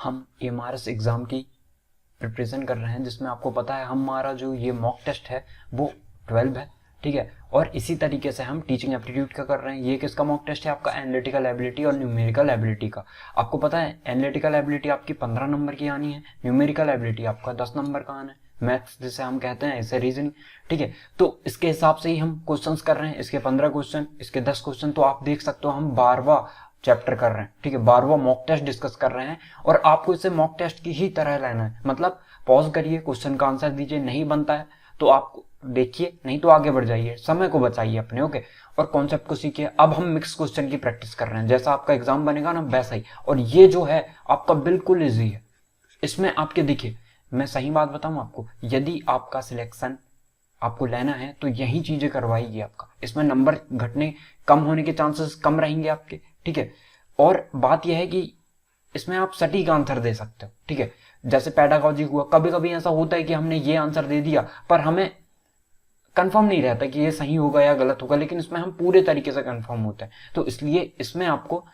हम MRS exam की preparation कर रहे हैं, जिसमें आपको पता है हमारा जो ये मॉक टेस्ट है वो 12 है, ठीक है। और इसी तरीके से हम टीचिंग एप्टीट्यूड का कर रहे हैं। ये किसका मॉक टेस्ट है? आपका एनालिटिकल एबिलिटी और न्यूमेरिकल एबिलिटी का। आपको पता है एनालिटिकल एबिलिटी आपकी 15 नंबर की आनी है, न्यूमेरिकल एबिलिटी आपका 10 नंबर का आना है, मैथ्स जिसे हम कहते हैं, ऐसे रीजनिंग, ठीक है। तो इसके हिसाब से ही हम क्वेश्चंस कर रहे हैं, इसके 15 क्वेश्चन, इसके 10 क्वेश्चन। तो आप देख सकते हो हम 12वां चैप्टर कर रहे हैं, ठीक है, 12वां मॉक टेस्ट डिस्कस कर रहे हैं। और आपको इसे मॉक टेस्ट की ही तरह लेना है, मतलब पॉज करिए, क्वेश्चन का आंसर दीजिए, नहीं बनता है तो आप देखिए, नहीं तो आगे बढ़ जाइए, समय को बचाइए अपने, ओके। और कॉन्सेप्ट को सीखिए। अब हम मिक्स क्वेश्चन की प्रैक्टिस कर रहे हैं, जैसा आपका एग्जाम बनेगा ना वैसा ही। और ये जो है आपका बिल्कुल इजी है। इसमें आपके देखिए, मैं सही बात बताऊं आपको, यदि आपका सिलेक्शन आपको लेना है तो यही चीजें करवाएगी आपका। इसमें नंबर घटने कम होने के चांसेस कम रहेंगे आपके, ठीक है। और बात यह है कि इसमें आप सटीक आंसर दे सकते हो, ठीक है। जैसे पेडागॉजी हुआ, कभी कभी ऐसा होता है कि हमने ये आंसर दे दिया पर हमें कंफर्म नहीं रहता कि ये सही होगा या गलत होगा, लेकिन इसमें हम पूरे तरीके से कंफर्म होते हैं। तो इसलिए इसमें आपको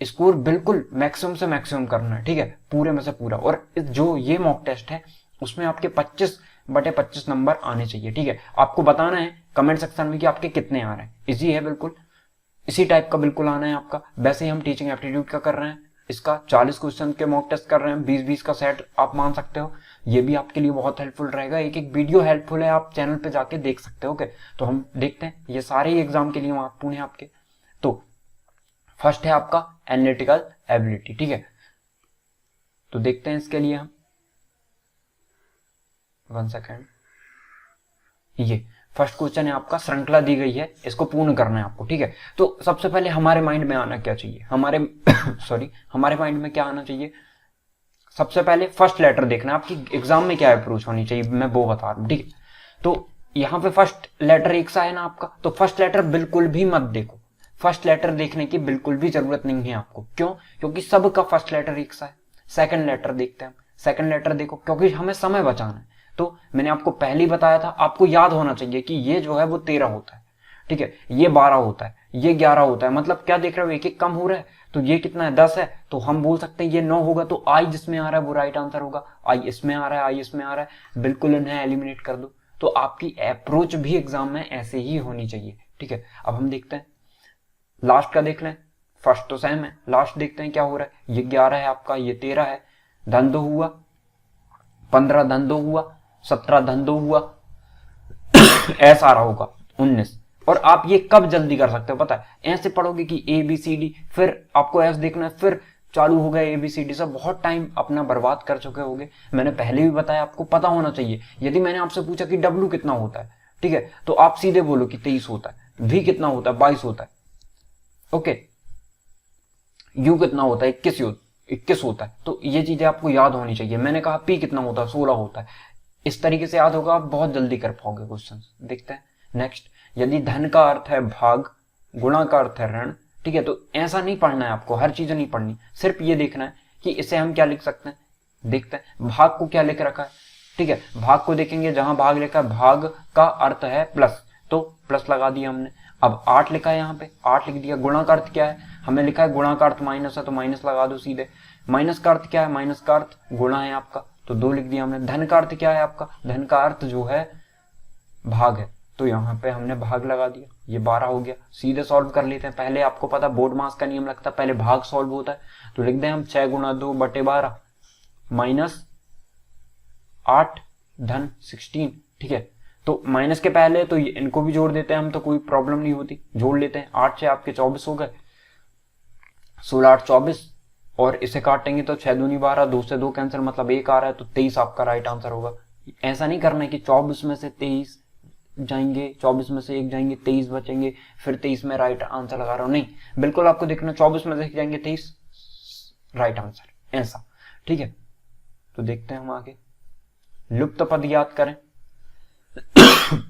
स्कोर बिल्कुल मैक्सिमम से मैक्सिमम करना है, ठीक है, पूरे में से पूरा। और जो ये मॉक टेस्ट है उसमें आपके 25/25 नंबर आने चाहिए, ठीक है। आपको बताना है कमेंट सेक्शन में कि आपके कितने आ रहे हैं। इजी है बिल्कुल, इसी टाइप का बिल्कुल आना है आपका। वैसे ही हम टीचिंग एप्टीट्यूड का कर रहे हैं, इसका 40 क्वेश्चन के मॉक टेस्ट कर रहे हैं, 20-20 का सेट आप मान सकते हो। ये भी आपके लिए बहुत हेल्पफुल रहेगा। एक एक वीडियो हेल्पफुल है, आप चैनल पे जाके देख सकते हो, ओके। तो हम देखते हैं, ये सारे ही एग्जाम के लिए महत्वपूर्ण है आपके। तो फर्स्ट है आपका एनालिटिकल एबिलिटी, ठीक है। तो देखते हैं इसके लिए हम 1 सेकेंड। ये फर्स्ट क्वेश्चन है आपका, श्रृंखला दी गई है, इसको पूर्ण करना है आपको, ठीक है। तो सबसे पहले हमारे माइंड में आना क्या चाहिए, हमारे माइंड में क्या आना चाहिए? सबसे पहले फर्स्ट लेटर देखना है, आपकी एग्जाम में क्या अप्रोच होनी चाहिए, मैं वो बता रहा हूं, ठीक है। तो यहाँ पे फर्स्ट लेटर एक सा है ना आपका, तो फर्स्ट लेटर बिल्कुल भी मत देखो। फर्स्ट लेटर देखने की बिल्कुल भी जरूरत नहीं है आपको। क्यों? क्योंकि सबका फर्स्ट लेटर एक सा है। सेकंड लेटर देखते हैं, सेकंड लेटर देखो, क्योंकि हमें समय बचाना है। तो मैंने आपको पहले ही बताया था, आपको याद होना चाहिए कि ये जो है वो 13 होता है, ठीक है, ये 12 होता है, ये 11 होता है। मतलब क्या देख रहे हो, एक एक कम हो रहा है। तो ये कितना है, 10 है, तो हम बोल सकते हैं ये 9 होगा। तो आई जिसमें आ रहा है वो राइट आंसर होगा। आई इसमें आ रहा है, आई इसमें आ रहा है, बिल्कुल इन्हें एलिमिनेट कर दो। तो आपकी अप्रोच भी एग्जाम में ऐसे ही होनी चाहिए, ठीक है। अब हम देखते हैं लास्ट का, देख लें। फर्स्ट तो सेम है, लास्ट देखते हैं क्या हो रहा है। ये 11 है आपका, ये 13 है, धन 2 हुआ, 15 धन 2 हुआ, 17 धन 2 हुआ, ऐसा आ रहा होगा 19। और आप ये कब जल्दी कर सकते हो पता है? ऐसे पढ़ोगे कि ABCD, फिर आपको ऐसे देखना है, फिर चालू हो गया ABCD से, बहुत टाइम अपना बर्बाद कर चुके होगे। मैंने पहले भी बताया, आपको पता होना चाहिए। यदि मैंने आपसे पूछा कि W कितना होता है, ठीक है, तो आप सीधे बोलो कि 23 होता है। V कितना होता है? 22 होता है, ओके। U कितना होता है? 21 होता है। तो ये चीजें आपको याद होनी चाहिए। मैंने कहा P कितना होता है? 16 होता है। इस तरीके से याद होगा, आप बहुत जल्दी कर पाओगे क्वेश्चन। देखते हैं नेक्स्ट। यदि धन का अर्थ है भाग, गुणा का अर्थ है ऋण, ठीक है, तो ऐसा नहीं पढ़ना है आपको, हर चीजें नहीं पढ़नी, सिर्फ ये देखना है कि इसे हम क्या लिख सकते हैं। देखते हैं भाग को क्या लिख रखा है, ठीक है। भाग को देखेंगे, जहां भाग लिखा है, भाग का अर्थ है प्लस, तो प्लस लगा दिया हमने। अब 8 लिखा है, यहाँ पे 8 लिख दिया। गुणा का अर्थ क्या है? हमें लिखा है गुणा का अर्थ माइनस है, तो माइनस लगा दो सीधे। माइनस का अर्थ क्या है? माइनस का अर्थ गुणा है आपका, तो 2 लिख दिया हमने। धन का अर्थ क्या है आपका? धन का अर्थ जो है भाग है, तो यहाँ पे हमने भाग लगा दिया। ये 12 हो गया। सीधे सॉल्व कर लेते हैं। पहले आपको पता बोर्ड मास का नियम लगता है, पहले भाग सॉल्व होता है। तो लिख दें हम 6 गुणा 2 बटे 12 माइनस 8 धन 16, ठीक है। तो माइनस के पहले तो इनको भी जोड़ देते हैं हम, तो कोई प्रॉब्लम नहीं होती, जोड़ लेते हैं। 8 से आपके 24 हो गए, 16 8 24, और इसे काटेंगे तो 6 दूनी 12, 2 से 2 कैंसिल, मतलब 1 आ रहा है, तो 23 आपका राइट आंसर होगा। ऐसा नहीं करना है कि 24 में से 23 जाएंगे, 24 में से 1 जाएंगे, 23 बचेंगे, फिर 23 में राइट आंसर लगा रहा हूं, नहीं, बिल्कुल आपको देखना 24 में से जाएंगे 23 राइट आंसर, ऐसा, ठीक है। तो देखते हैं हम आगे। लुप्त पद याद करें।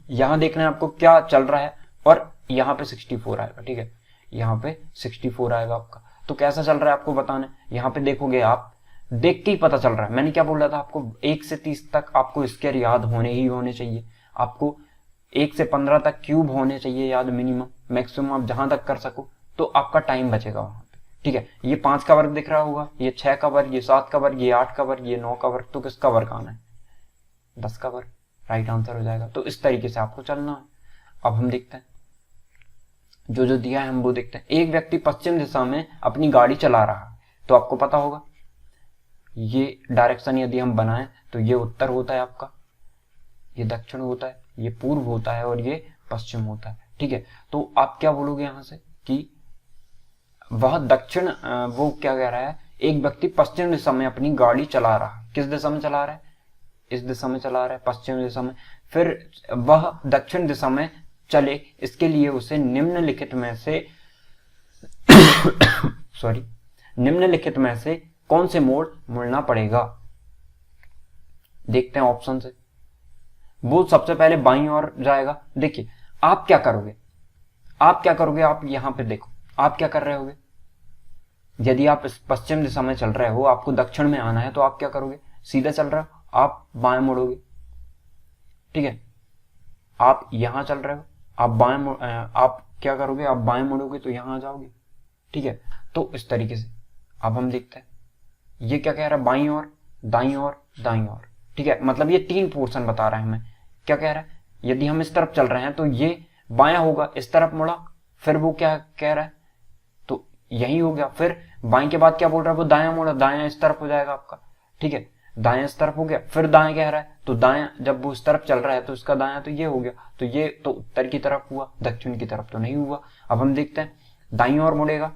यहां देखना है आपको क्या चल रहा है, और यहां पे 64 आएगा, ठीक है, यहां पे 64 आएगा आपका। तो कैसा चल रहा है आपको बताना है। यहां पे देखोगे आप, देख के ही पता चल रहा है। मैंने क्या बोल रहा था आपको, 1 से 30 तक आपको स्क्वायर याद होने ही होने चाहिए। आपको 1 से 15 तक क्यूब होने चाहिए याद, मिनिमम, मैक्सिमम आप जहां तक कर सको, तो आपका टाइम बचेगा वहां पे, ठीक है, ये 5 का वर्ग दिख रहा होगा, ये 6 का वर्ग, ये 7 का वर्ग, ये 8 का वर्ग, ये 9 का वर्ग, तो किसका वर्ग आना है? 10 का वर्ग, राइट आंसर हो जाएगा। तो इस तरीके से आपको चलना है। अब हम देखते हैं जो जो दिया है हम वो देखते हैं। एक व्यक्ति पश्चिम दिशा में अपनी गाड़ी चला रहा है, तो आपको पता होगा ये डायरेक्शन यदि हम बनाएं तो ये उत्तर होता है आपका, ये दक्षिण होता है, ये पूर्व होता है और ये पश्चिम होता है। ठीक है, तो आप क्या बोलोगे यहां से कि वह दक्षिण, वो क्या कह रहा है, एक व्यक्ति पश्चिम दिशा में अपनी गाड़ी चला रहा है। किस दिशा में चला रहा है? इस दिशा में चला रहा है, पश्चिम दिशा में। फिर वह दक्षिण दिशा में चले, इसके लिए उसे निम्नलिखित में से सॉरी, निम्नलिखित में से कौन से मोड़ मुड़ना पड़ेगा? देखते हैं ऑप्शन से। वो सबसे पहले बाईं ओर जाएगा। देखिए आप क्या करोगे, आप यहां पे देखो, आप क्या कर रहे होगे। यदि आप इस पश्चिम दिशा में चल रहे हो, आपको दक्षिण में आना है, तो आप क्या करोगे? सीधा चल रहे हो, आप बाएं मुड़ोगे। ठीक है, आप यहां चल रहे हो, आप क्या करोगे? आप बाएं मुड़ोगे तो यहां आ जाओगे। ठीक है, तो इस तरीके से अब हम देखते हैं ये क्या कह रहा है, बाईं ओर, दाईं ओर, दाईं ओर। ठीक है, मतलब ये 3 पोर्शन बता रहा है हमें। क्या कह रहा है? यदि हम इस तरफ चल रहे हैं तो ये बायां होगा, इस तरफ मुड़ा। फिर वो क्या कह रहा है, तो यही हो गया। फिर बाएं के बाद क्या बोल रहा है, वो दायां मुड़ा, दायां इस तरफ हो जाएगा आपका। ठीक है, दायां इस तरफ हो गया। फिर दाएं कह रहा है, तो दायां जब वो इस तरफ चल रहा है तो इसका दायां तो ये हो गया, तो ये तो उत्तर की तरफ हुआ, दक्षिण की तरफ तो नहीं हुआ। अब हम देखते हैं दाईं ओर मुड़ेगा।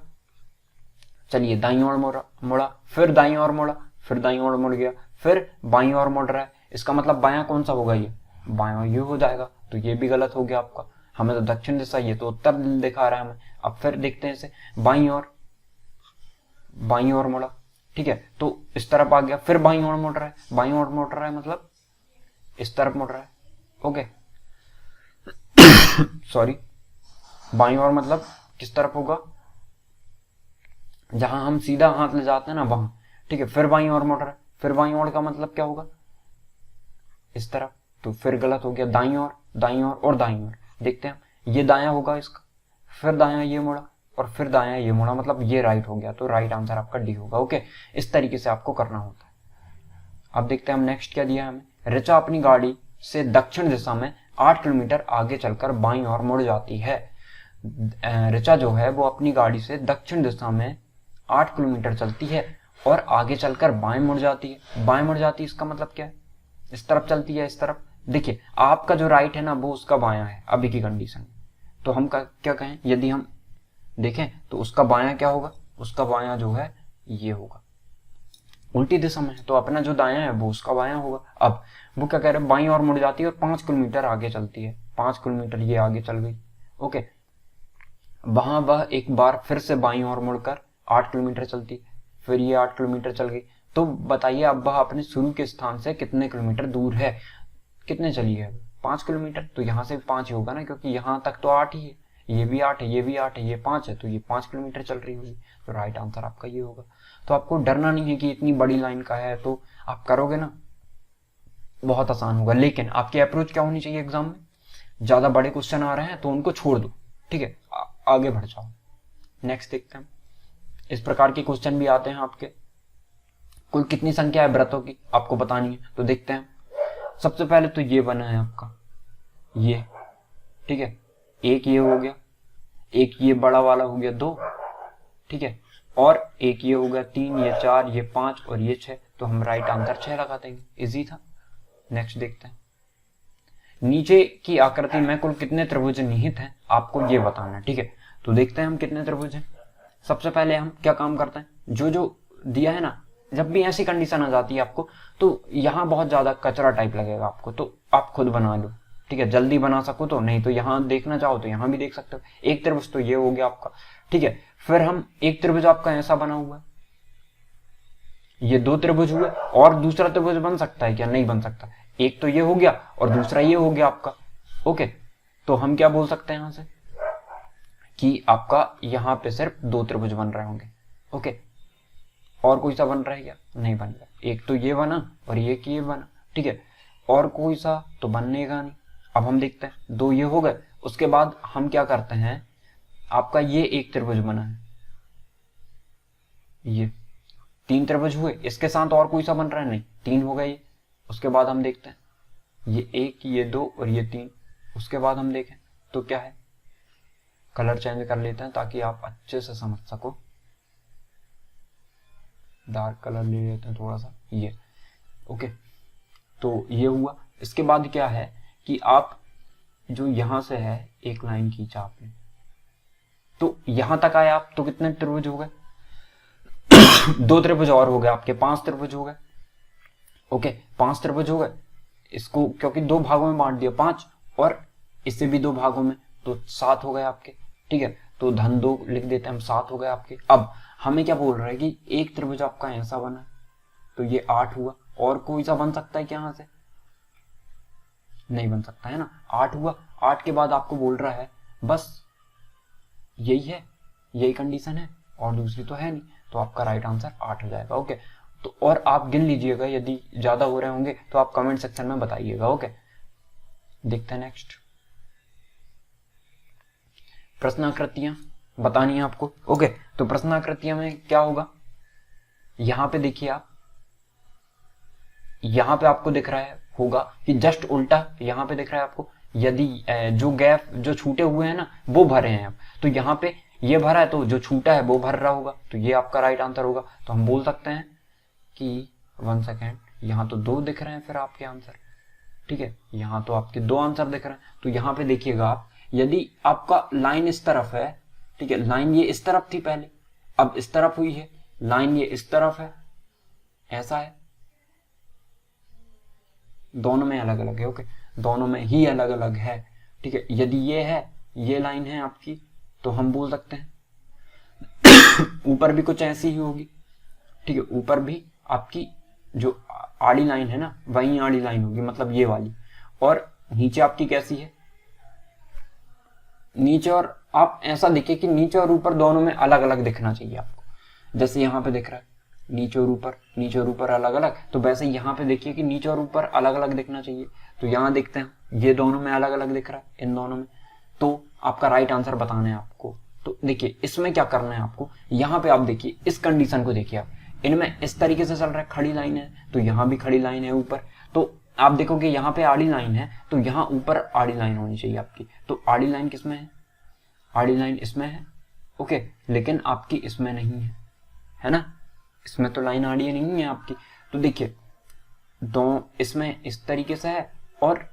चलिए दाईं ओर मुड़ा, फिर दाईं ओर मुड़ा, फिर दाईं ओर मुड़ गया, फिर बाईं ओर मुड़ रहा है। इसका मतलब बायां कौन सा होगा? ये बायां ये हो जाएगा, तो ये भी गलत हो गया आपका। हमें तो दक्षिण दिशा, ये तो उत्तर दिखा रहा है हमें। अब फिर देखते हैं इसे, बाईं ओर मुड़ा। ठीक है, तो इस तरफ आ गया, फिर बाईं ओर मुड़ रहा है, बाईं ओर मुड़ रहा है मतलब इस तरफ मुड़ रहा है। ओके सॉरी, बाईं ओर मतलब किस तरफ होगा? जहां हम सीधा हाथ ले जाते हैं ना, वहां। ठीक है, फिर बाईं ओर मुड़ रहा है, फिर बाईं ओर का मतलब क्या होगा? इस तरफ, तो फिर गलत हो गया। दाईं ओर, दाईं ओर और दाईं ओर। देखते हैं, ये दायां होगा इसका, फिर दायां ये मुड़ा और फिर दायां ये मुड़ा, मतलब ये राइट हो गया। तो राइट आंसर आपका डी होगा। ओके, इस तरीके से आपको करना होता है। अब देखते हैं हम नेक्स्ट क्या दिया है हमें। ऋचा अपनी गाड़ी से दक्षिण दिशा में 8 किलोमीटर आगे चलकर बाईं ओर मुड़ जाती है। ऋचा जो है वो अपनी गाड़ी से दक्षिण दिशा में 8 किलोमीटर चलती है और आगे चलकर बाएं मुड़ जाती है। बाएं मुड़ जाती है, इसका मतलब क्या है? इस तरफ चलती है, इस तरफ। देखिए आपका जो राइट है ना, वो उसका बायां है अभी की कंडीशन में। तो हम क्या कहें, यदि हम देखें तो उसका बायां क्या होगा? उसका बायां जो है ये होगा, उल्टी दिशा में है, तो अपना जो दायां है वो उसका बायां होगा। अब वो क्या कह रहे हैं, बाईं ओर मुड़ जाती है और 5 किलोमीटर आगे चलती है। 5 किलोमीटर ये आगे चल गई। ओके, वहां वह एक बार फिर से बाईं ओर मुड़कर 8 किलोमीटर चलती, फिर ये 8 किलोमीटर चल गई। तो बताइए अब वह अपने शुरू के स्थान से कितने किलोमीटर दूर है? कितने चली है? 5 किलोमीटर। तो यहाँ से 5 ही होगा ना, क्योंकि यहाँ तक तो 8 ही है, ये भी 8 है, ये भी 8 है, ये 5 है, तो ये 5 किलोमीटर चल रही होगी। तो राइट आंसर आपका ये होगा। तो आपको डरना नहीं है कि इतनी बड़ी लाइन का है, तो आप करोगे ना, बहुत आसान होगा। लेकिन आपकी अप्रोच क्या होनी चाहिए एग्जाम में? ज्यादा बड़े क्वेश्चन आ रहे हैं तो उनको छोड़ दो। ठीक है, आगे बढ़ जाओ। नेक्स्ट देखते हैं। इस प्रकार के क्वेश्चन भी आते हैं आपके। कुल कितनी संख्या है व्रतों की आपको बतानी है, तो देखते हैं। सबसे पहले तो ये बना है आपका ये। ठीक है, एक ये हो गया, एक ये बड़ा वाला हो गया 2। ठीक है, और एक ये हो गया 3, ये 4, ये 5 और ये 6। तो हम राइट आंसर 6 लगा देंगे, इजी था। नेक्स्ट देखते हैं। नीचे की आकृति में कुल कितने त्रिभुज निहित हैं, आपको ये बताना है। ठीक है, तो देखते हैं हम कितने त्रिभुज हैं। सबसे पहले हम क्या काम करते हैं, जो जो दिया है ना, जब भी ऐसी कंडीशन आ जाती है आपको, तो यहाँ बहुत ज्यादा कचरा टाइप लगेगा आपको, तो आप खुद बना लो। ठीक है, जल्दी बना सको तो, नहीं तो यहाँ देखना चाहो तो यहाँ भी देख सकते हो। एक त्रिभुज तो ये हो गया आपका। ठीक है, फिर हम एक त्रिभुज आपका ऐसा बना हुआ है, ये 2 त्रिभुज हुए, और दूसरा त्रिभुज बन सकता है क्या? नहीं बन सकता। एक तो ये हो गया और दूसरा ये हो गया आपका। ओके, तो हम क्या बोल सकते हैं यहां से कि आपका यहाँ पे सिर्फ 2 त्रिभुज बन रहे होंगे। ओके, और कोई सा बन रहा है क्या? नहीं बन रहा। एक तो ये बना और एक ये बना। ठीक है, और कोई सा तो बननेगा नहीं। अब हम देखते हैं, 2 ये हो गए। उसके बाद हम क्या करते हैं, आपका ये एक त्रिभुज बना है, ये 3 त्रिभुज हुए, इसके साथ और कोई सा बन रहा है? नहीं, 3 हो गए ये। उसके बाद हम देखते हैं ये 1, ये 2 और ये 3। उसके बाद हम देखें तो क्या है, कलर चेंज कर लेते हैं ताकि आप अच्छे से समझ सको। डार्क कलर ले लेते हैं थोड़ा सा, ये ओके। तो ये हुआ। इसके बाद क्या है कि आप जो यहां से है एक लाइन खींचा आपने, तो यहां तक आए आप, तो कितने त्रिभुज हो गए? 2 त्रिभुज और हो गए आपके, 5 त्रिभुज हो गए। ओके, 5 त्रिभुज हो गए। इसको क्योंकि 2 भागों में बांट दिया, 5 और इससे भी 2 भागों में, तो 7 हो गए आपके। ठीक है, तो धन 2 लिख देते हैं हम, 7 हो गए आपके। अब हमें क्या बोल रहा है कि एक त्रिभुज आपका ऐसा बना, तो ये 8 हुआ। और कोई सा बन सकता है क्या यहां से? नहीं बन सकता है ना, 8 हुआ। 8 के बाद आपको बोल रहा है बस यही है, यही कंडीशन है और दूसरी तो है नहीं, तो आपका राइट आंसर 8 हो जाएगा। ओके, तो और आप गिन लीजिएगा, यदि ज्यादा हो रहे होंगे तो आप कमेंट सेक्शन में बताइएगा। ओके, देखते हैं नेक्स्ट। प्रश्नाकृतियां बतानी है आपको। ओके, तो प्रश्नाकृतियां में क्या होगा, यहां पे देखिए आप, यहां पे आपको दिख रहा है होगा कि जस्ट उल्टा यहां पे दिख रहा है आपको, यदि जो गैप जो छूटे हुए हैं ना वो भरे हैं आप, तो यहां पे ये भरा है तो जो छूटा है वो भर रहा होगा, तो ये आपका राइट आंसर होगा। तो हम बोल सकते हैं कि 1 सेकेंड, यहां तो 2 दिख रहे हैं फिर आपके आंसर। ठीक है, यहां तो आपके 2 आंसर दिख रहे हैं। तो यहां पे देखिएगा आप, यदि आपका लाइन इस तरफ है, ठीक है, लाइन ये इस तरफ थी पहले, अब इस तरफ हुई है, लाइन ये इस तरफ है, ऐसा है, दोनों में अलग अलग है। ओके, दोनों में ही अलग अलग है। ठीक है, यदि ये है, ये लाइन है आपकी, तो हम बोल सकते हैं ऊपर भी कुछ ऐसी ही होगी। ठीक है, ऊपर भी आपकी जो आड़ी लाइन है ना वही आड़ी लाइन होगी, मतलब ये वाली। और नीचे आपकी कैसी है, नीचे, और आप ऐसा देखिए कि नीचे और ऊपर दोनों में अलग अलग दिखना चाहिए आपको। जैसे यहां पे दिख रहा है नीचे और ऊपर, नीचे और ऊपर अलग अलग, तो वैसे यहाँ पे देखिए कि नीचे और ऊपर अलग अलग दिखना चाहिए। तो यहाँ देखते हैं ये दोनों में अलग अलग दिख रहा है, इन दोनों में, तो आपका राइट आंसर बताना है आपको। तो देखिए इसमें क्या करना है आपको, यहाँ पे आप देखिए इस कंडीशन को देखिए आप, इनमें इस तरीके से चल रहा है, खड़ी लाइन है तो यहाँ भी खड़ी लाइन है ऊपर, तो आप देखोगे यहाँ पे आड़ी लाइन है तो यहाँ ऊपर आड़ी लाइन होनी चाहिए आपकी। तो आड़ी लाइन किसमें है, आड़ी लाइन इसमें है। ओके, लेकिन आपकी इसमें नहीं है ना, इसमें तो लाइन आड़ी नहीं है आपकी। तो देखिए दो इसमें इस तरीके से है और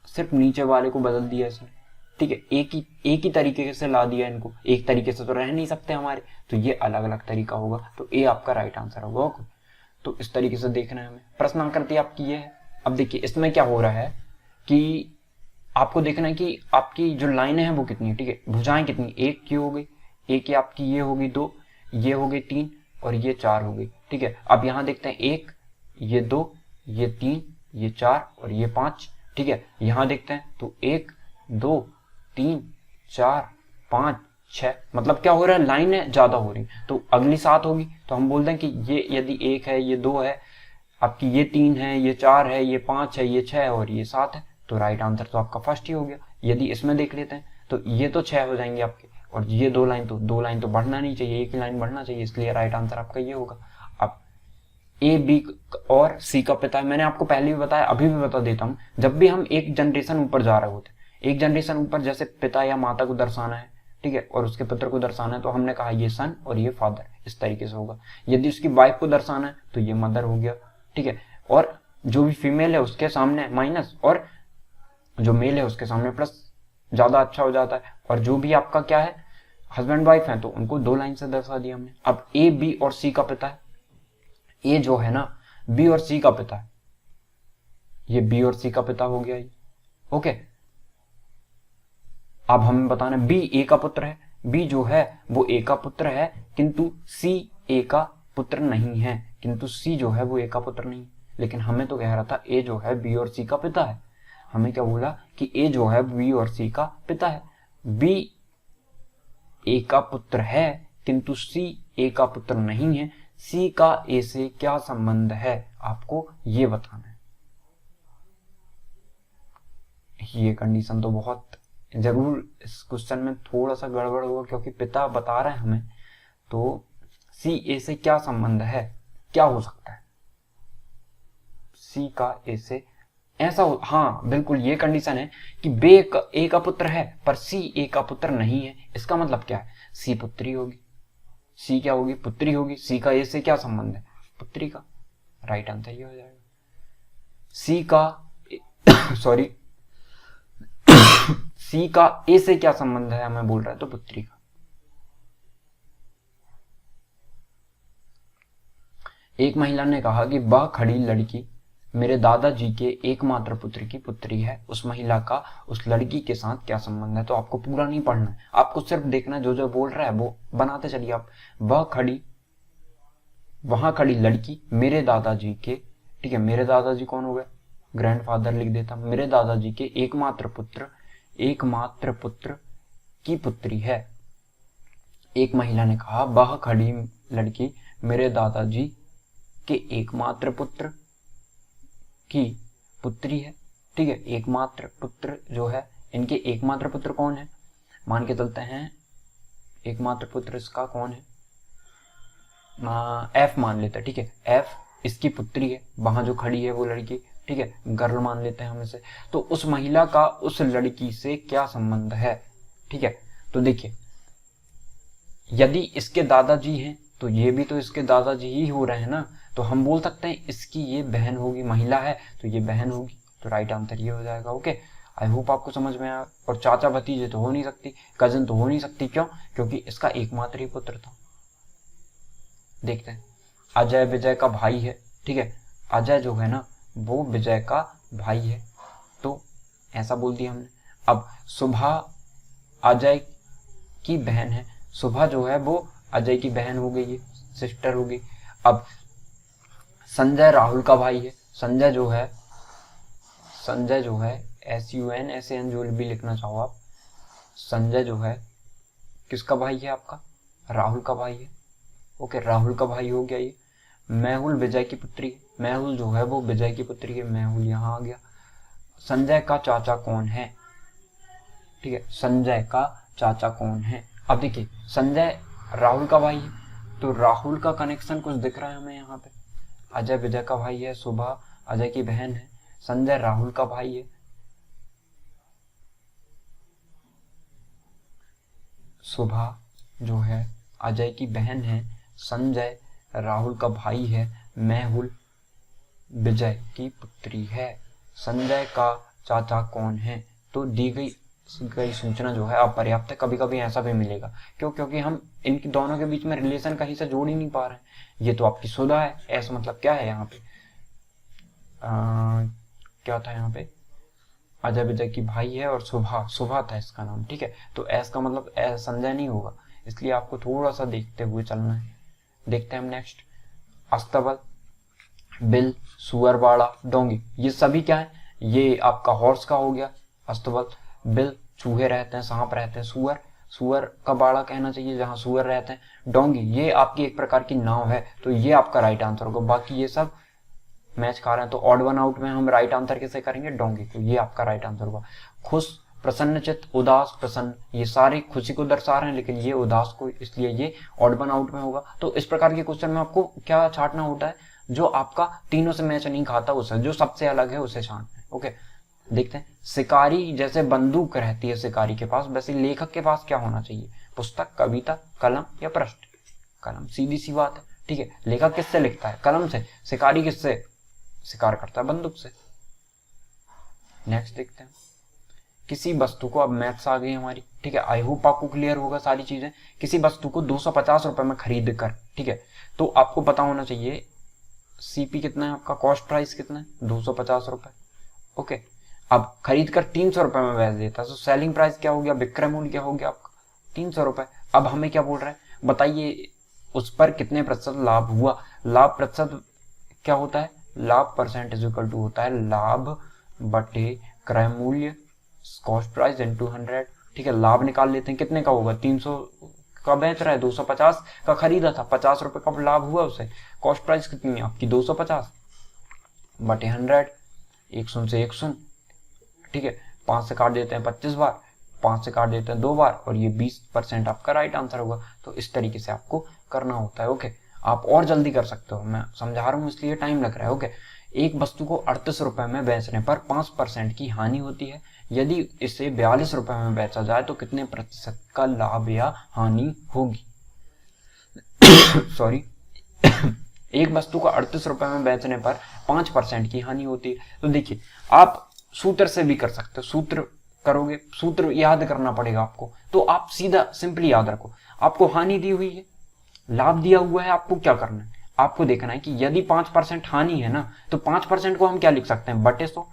सिर्फ नीचे वाले को बदल दिया इसने। ठीक है, एक ही तरीके से ला दिया इनको, एक तरीके से तो रह नहीं सकते हमारे, तो ये अलग अलग तरीका होगा, तो ए आपका राइट आंसर होगा। ओके, तो इस तरीके से देखना है हमें। प्रश्नाकृति आपकी ये है। अब देखिए इसमें क्या हो रहा है कि आपको देखना है कि आपकी जो लाइनें हैं वो कितनी है। ठीक है, भुजाएं कितनी, एक की हो गई, एक की आपकी ये होगी 2, ये हो गई 3 और ये 4 हो गई। ठीक है, अब यहां देखते हैं 1, ये 2, ये 3, ये 4 और ये 5। ठीक है, यहां देखते हैं तो 1 2 3 4 5 6, मतलब क्या हो रहा है, लाइनें ज्यादा हो रही, तो अगली 7 होगी। तो हम बोलते हैं कि ये यदि 1 है, ये 2 है आपकी, ये 3 है, ये 4 है, ये 5 है, ये 6 है और ये 7 है, तो राइट आंसर तो आपका फर्स्ट ही हो गया। यदि इसमें देख लेते हैं तो ये तो 6 हो जाएंगे आपके, और ये 2 लाइन तो बढ़ना नहीं चाहिए, एक ही लाइन बढ़ना चाहिए, इसलिए राइट आंसर आपका ये होगा। अब ए बी और सी का पिता है, मैंने आपको पहले भी बताया, अभी भी बता देता हूं, जब भी हम एक जनरेशन ऊपर जा रहे होते, एक जनरेशन ऊपर, जैसे पिता या माता को दर्शाना है, ठीक है, और उसके पुत्र को दर्शाना है, तो हमने कहा ये सन और ये फादर, इस तरीके से होगा। यदि उसकी वाइफ को दर्शाना है तो ये मदर हो गया। ठीक है, और जो भी फीमेल है उसके सामने माइनस, और जो मेल है उसके सामने प्लस, ज्यादा अच्छा हो जाता है। और जो भी आपका क्या है, हस्बैंड वाइफ है, तो उनको 2 लाइन से दर्शा दिया हमने। अब ए बी और सी का पिता है, ए जो है ना बी और सी का पिता है, ये बी और सी का पिता हो गया ये। ओके, अब हमें बताना बी ए का पुत्र है, बी जो है वो ए का पुत्र है, किंतु सी ए का पुत्र नहीं है, किंतु सी जो है वो ए का पुत्र नहीं। लेकिन हमें तो कह रहा था ए जो है बी और सी का पिता है, हमें क्या बोला कि ए जो है बी और सी का पिता है, बी ए का पुत्र है किंतु सी ए का पुत्र नहीं है, सी का ए से क्या संबंध है, आपको ये बताना है। ये कंडीशन तो बहुत जरूर इस क्वेश्चन में थोड़ा सा गड़बड़ होगा, क्योंकि पिता बता रहे हैं हमें, तो सी ए से क्या संबंध है, क्या हो सकता है? सी का ए से ऐसा हो, हाँ बिल्कुल, ये कंडीशन है कि बे ए का पुत्र है पर सी ए का पुत्र नहीं है। इसका मतलब क्या है? सी पुत्री होगी, सी क्या होगी? पुत्री होगी। सी का ए से क्या संबंध है? पुत्री का। राइट आंसर ये हो जाएगा। सी का सॉरी सी का ए से क्या संबंध है हमें बोल रहा है, तो पुत्री का। एक महिला ने कहा कि वह खड़ी लड़की मेरे दादाजी के एकमात्र पुत्र की पुत्री है। उस महिला का उस लड़की के साथ क्या संबंध है? तो आपको पूरा नहीं पढ़ना है, आपको सिर्फ देखना है जो जो बोल रहा है वो बनाते चलिए आप। वहां खड़ी लड़की मेरे दादाजी के, ठीक है, मेरे दादाजी कौन हो गए? ग्रैंडफादर लिख देता। मेरे दादाजी के एकमात्र पुत्र की पुत्री है। एक महिला ने कहा वह खड़ी लड़की मेरे दादाजी के एकमात्र पुत्र की पुत्री है। ठीक है, एकमात्र पुत्र जो है, इनके एकमात्र पुत्र कौन है? मान के चलते हैं एकमात्र पुत्र इसका कौन है? एफ मान लेते हैं। ठीक है, एफ इसकी पुत्री है, वहां जो खड़ी है वो लड़की, ठीक है, गर्ल मान लेते हैं हम इसे। तो उस महिला का उस लड़की से क्या संबंध है? ठीक है, तो देखिए यदि इसके दादाजी हैं तो ये भी तो इसके दादाजी ही हो रहे हैं ना, तो हम बोल सकते हैं इसकी ये बहन होगी, महिला है तो ये बहन होगी। तो राइट आंसर ये हो जाएगा। ओके, आई होप आपको समझ में आया। और चाचा भतीजे तो हो नहीं सकती, कजन तो हो नहीं सकती। क्यों? क्योंकि इसका एकमात्र ही पुत्र था। देखते हैं, अजय विजय का भाई है। ठीक है, अजय जो है ना वो विजय का भाई है, तो ऐसा बोल दिया हमने। अब सुभा अजय की बहन है, सुभा जो है वो अजय की बहन हो गई है, सिस्टर हो गई। अब संजय राहुल का भाई है, संजय जो है SUN SAN जो भी लिखना चाहो आप, संजय जो है किसका भाई है? आपका राहुल का भाई है। ओके, राहुल का भाई हो गया ये। मेहुल विजय की पुत्री है, मेहुल जो है वो विजय की पुत्री है, मेहुल यहाँ आ गया। संजय का चाचा कौन है? ठीक है, संजय का चाचा कौन है? अब देखिए संजय राहुल का भाई है, तो राहुल का कनेक्शन कुछ दिख रहा है हमें यहाँ पे। अजय विजय का भाई है, सुभा अजय की बहन है, संजय राहुल का भाई है, सुभा जो है अजय की बहन है, संजय राहुल का भाई है, मेहुल विजय की पुत्री है। संजय का चाचा कौन है? तो दी गई सूचना जो है अपर्याप्त है। कभी कभी ऐसा भी मिलेगा, क्यों? क्योंकि हम इनकी दोनों के बीच में रिलेशन कहीं से जोड़ ही नहीं पा रहे हैं। ये तो आपकी सुधा है, ऐसा मतलब क्या है यहाँ पे? क्या था यहाँ पे? अजय विजय की भाई है और सुभा था इसका नाम। ठीक है, तो एस का मतलब संजय नहीं होगा, इसलिए आपको थोड़ा सा देखते हुए चलना है। देखते हैं हम नेक्स्ट। अस्तबल, बिल, सुअरवाड़ा, डोंगी, ये सभी क्या है? ये आपका हॉर्स का हो गया अस्तबल। बिल चूहे रहते हैं, सांप रहते हैं। सुअर का बाड़ा कहना चाहिए जहां सुअर रहते हैं। डोंगी ये आपकी एक प्रकार की नाव है, तो ये आपका राइट आंसर होगा। बाकी ये सब मैच खा रहे हैं, तो ऑड वन आउट में हम राइट आंसर कैसे करेंगे? डोंगी, तो ये आपका राइट आंसर होगा। खुश, प्रसन्नचित्त, उदास, प्रसन्न, ये सारे खुशी को दर्शा रहे हैं, लेकिन ये उदास को, इसलिए ये ऑड वन आउट में होगा। तो इस प्रकार के क्वेश्चन में आपको क्या छांटना होता है? जो आपका तीनों से मैच नहीं खाता उसे, जो सबसे अलग है उसे छांटना है। ओके, देखते हैं। शिकारी जैसे बंदूक रहती है शिकारी के पास, वैसे लेखक के पास क्या होना चाहिए? पुस्तक, कविता, कलम या प्रश्न? कलम, सीधी सी बात है। ठीक है, लेखक किससे लिखता है? कलम से। शिकारी किससे शिकार करता है? बंदूक से। नेक्स्ट देखते हैं। किसी वस्तु को, अब मैथ्स आ गई हमारी, ठीक है, आई होप आपको क्लियर होगा सारी चीजें। किसी वस्तु को 250 रुपए में खरीद कर, ठीक है, तो आपको पता होना चाहिए सीपी कितना है आपका, कॉस्ट प्राइस कितना है? 250 रुपए। ओके, अब खरीद कर 300 रुपए में बेच देता है, तो सेलिंग प्राइस क्या हो गया? विक्रय मूल्य क्या हो गया आपका? 300 रुपए। अब हमें क्या बोल रहा है? बताइए उस पर कितने प्रतिशत लाभ हुआ? लाभ प्रतिशत क्या होता है? लाभ परसेंट इज इक्वल टू होता है लाभ बटे क्रय मूल्य, कॉस्ट प्राइस इनटू 100। ठीक है, लाभ निकाल लेते हैं, कितने का होगा? 300 का बेच रहा है, 250 का खरीदा था, 50 रुपए का लाभ हुआ उसे। कॉस्ट प्राइस कितनी है आपकी? 250 बटे 100, 1 शून्य से 1 शून्य। ठीक है, 5 से काट देते हैं 25 बार, 5 से काट देते हैं 2 बार और ये 20% आपका राइट आंसर होगा। तो इस तरीके से आपको करना होता है। ओके, आप और जल्दी कर सकते हो, मैं समझा रहा हूँ इसलिए टाइम लग रहा है। ओके, एक वस्तु को 38 रुपए में बेचने पर 5% की हानि होती है। यदि इसे 42 रुपए में बेचा जाए तो कितने प्रतिशत का लाभ या हानि होगी? सॉरी एक वस्तु को 38 रुपए में बेचने पर 5% की हानि होती है। तो देखिए, आप सूत्र से भी कर सकते हो, सूत्र करोगे, सूत्र याद करना पड़ेगा आपको। तो आप सीधा सिंपली याद रखो, आपको हानि दी हुई है, लाभ दिया हुआ है, आपको क्या करना है? आपको देखना है कि यदि 5% हानि है ना, तो 5% को हम क्या लिख सकते हैं? बटे 100।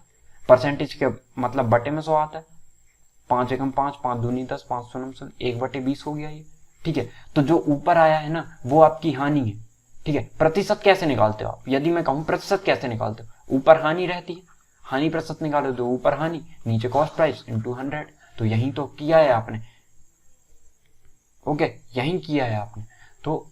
परसेंटेज के मतलब बटे में 100 आता है। 5 एकम 5, 5 दूनी 10, 5 सोनम 1/20 हो गया ये। ठीक है, तो जो ऊपर आया है ना, वो आपकी हानि है। ठीक है, प्रतिशत कैसे निकालते हो आप? यदि मैं कहूं प्रतिशत कैसे निकालते हो, ऊपर हानि रहती है, हानि प्रतिशत निकालो तो ऊपर हानि, नीचे कॉस्ट प्राइस इनटू 100। तो यही तो किया है आपने। ओके, यही किया है आपने। तो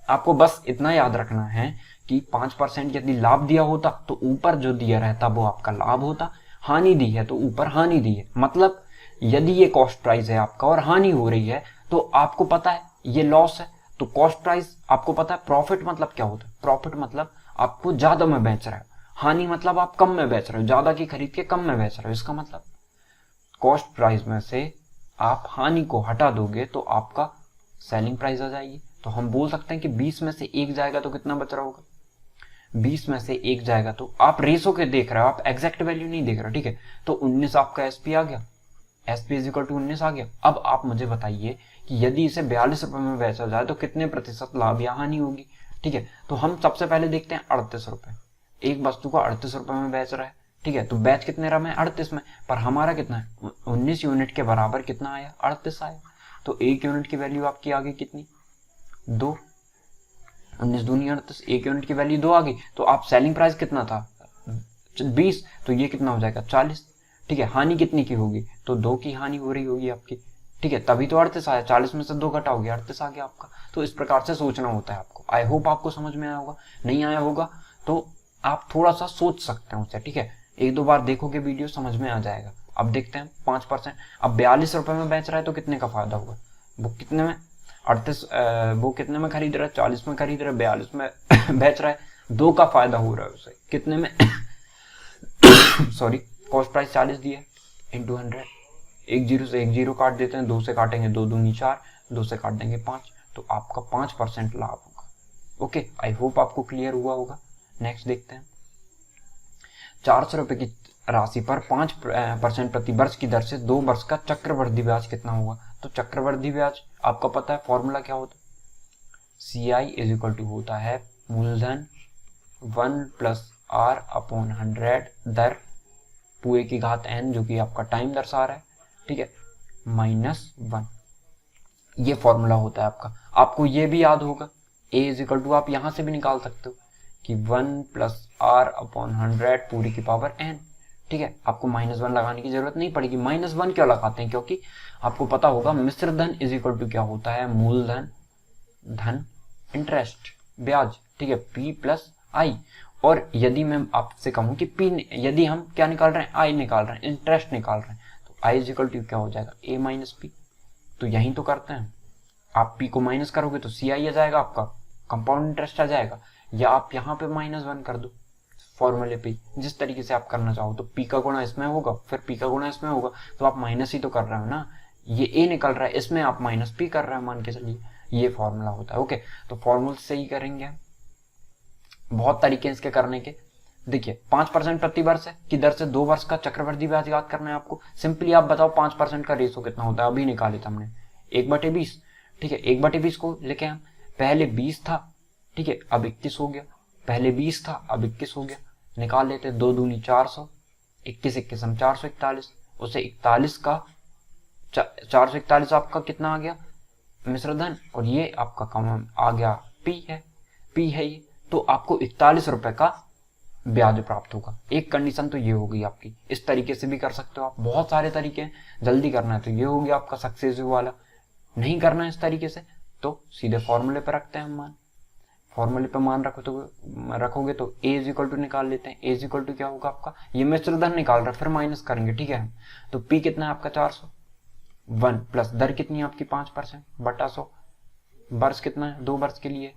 आपको बस इतना याद रखना है कि 5% यदि लाभ दिया होता तो ऊपर जो दिया रहता वो आपका लाभ होता, हानि दी है तो ऊपर हानि दी है। मतलब यदि ये कॉस्ट प्राइस है आपका और हानि हो रही है तो आपको पता है ये लॉस है, तो कॉस्ट प्राइस आपको पता है। प्रॉफिट मतलब क्या होता है? प्रॉफिट मतलब आपको ज्यादा में बेच रहे हो, हानि मतलब आप कम में बेच रहे हो, ज्यादा की खरीद के कम में बेच रहे हो। इसका मतलब कॉस्ट प्राइस में से आप हानि को हटा दोगे तो आपका सेलिंग प्राइस आ जाएगी। तो हम बोल सकते हैं कि 20 में से 1 जाएगा तो कितना बच रहा होगा? 20 में से 1 जाएगा तो आप रेशो के देख रहे हो, आप एग्जैक्ट वैल्यू नहीं देख रहे हो। ठीक है, तो 19 आपका एसपी आ गया, एसपी इज इक्वल टू 19 आ गया। अब आप मुझे बताइए कि यदि इसे 42 रुपए में बेचा जाए तो कितने प्रतिशत लाभ या हानि होगी? ठीक है, तो हम सबसे पहले देखते हैं 38 रुपए। एक वस्तु को 38 रुपए में बेच रहा है। ठीक है, तो बैच कितने रहा है? 38 में, पर हमारा कितना है? 19 यूनिट के बराबर कितना आया? 38 आया। तो 1 यूनिट की वैल्यू आपकी आ गई कितनी? 2। 19 दूनी 38, 1 यूनिट की वैल्यू 2 आ गई। तो आप सेलिंग प्राइस कितना था? 20, तो ये कितना हो जाएगा? 40। ठीक है, हानि कितनी की होगी? तो 2 की हानि हो रही होगी आपकी। ठीक है, तभी तो 38 आया, 40 में से 2 घटा हो गया, 38 आ गया आपका। तो इस प्रकार से सोचना होता है आपको। आई होप आपको समझ में आया होगा। नहीं आया होगा तो आप थोड़ा सा सोच सकते हैं उससे। ठीक है, 1-2 बार देखोगे वीडियो, समझ में आ जाएगा। अब देखते हैं 5%। अब 42 रुपए में बेच रहा है तो कितने का फायदा होगा? वो कितने में? 38, वो कितने में खरीद रहा है? 40 में खरीद रहा है, 42 में बेच रहा है, 2 का फायदा हो रहा है उसे। कितने में? सॉरी, कॉस्ट प्राइस 40 दी है इंटू 100। 1 जीरो से 1 जीरो काट देते हैं, 2 से काटेंगे 2 दूनी 4, 2 से काट देंगे 5, तो आपका 5% लाभ होगा। ओके, आई होप आपको क्लियर हुआ होगा। नेक्स्ट देखते हैं। 400 रुपए की राशि पर 5% प्रति वर्ष की दर से 2 वर्ष का चक्रवृद्धि ब्याज कितना होगा? तो चक्रवृद्धि ब्याज आपका पता है, फॉर्मूला क्या होता है? CI इज इक्वल टू होता है मूलधन 1 प्लस R अपॉन 100 दर पूरे की घात n, जो कि आपका टाइम दर्शा रहा है। ठीक है, -1। ये फॉर्मूला होता है आपका। आपको ये भी याद होगा, A इज इक्वल टू आप यहां से भी निकाल सकते हो कि 1 प्लस R अपॉन 100 पूरी की पावर n। ठीक है, आपको -1 लगाने की जरूरत नहीं पड़ेगी। -1 क्यों लगाते हैं? क्योंकि आपको पता होगा मिश्र धन इज इक्वल टू क्या होता है? मूलधन धन इंटरेस्ट ब्याज। ठीक है, P प्लस I। और यदि मैं आपसे कहूं कि P, यदि हम क्या निकाल रहे हैं? I निकाल रहे हैं, इंटरेस्ट निकाल रहे हैं, तो I इज इक्वल टू क्या हो जाएगा? A minus P। तो यही तो करते हैं, आप P को माइनस करोगे तो CI आ जाएगा, आपका कंपाउंड इंटरेस्ट आ जाएगा। या आप यहाँ पे -1 कर दो फॉर्मूले पे, जिस तरीके से आप करना चाहो। तो P का गुणा इसमें होगा, फिर P का गुणा इसमें होगा, तो आप माइनस ही तो कर रहे हो ना। ये A निकल रहा है, इसमें आप -P कर रहे हो, मान के चलिए। ये फॉर्मूला होता है। ओके, तो फॉर्मूले से ही करेंगे। बहुत तरीके हैं इसके करने के। देखिए, 5% प्रति वर्ष की दर से 2 वर्ष का चक्रवृद्धि ब्याज याद करना है आपको। सिंपली आप बताओ 5% का रेशो कितना होता है? अभी निकाले था हमने, 1/20। ठीक है, 1/20 को लेके हम, पहले 20 था, ठीक है, अब 21 हो गया। पहले 20 था, अब 21 हो गया। निकाल लेते, 2 दूनी 400, 21 21 हम 441, उसे 41 का 441 आपका कितना आ गया? मिश्र धन, और ये आपका कम आ गया P है, P है ये। तो आपको 41 रुपए का ब्याज प्राप्त होगा। एक कंडीशन तो ये होगी आपकी। इस तरीके से भी कर सकते हो आप, बहुत सारे तरीके हैं। जल्दी करना है तो ये हो गया आपका सक्सेसिव वाला। नहीं करना है इस तरीके से तो सीधे फॉर्मूले पे रखते हैं हम मान। फॉर्मूले पे मान रखोगे तो A इज इक्वल टू निकाल लेते हैं। A इज इक्वल टू क्या होगा आपका? ये मिश्र धन निकाल रहा है, फिर माइनस करेंगे। ठीक है, तो P कितना है आपका? 400। 1 प्लस दर कितनी है आपकी 5% बटा 100, वर्ष कितना है 2 वर्ष के लिए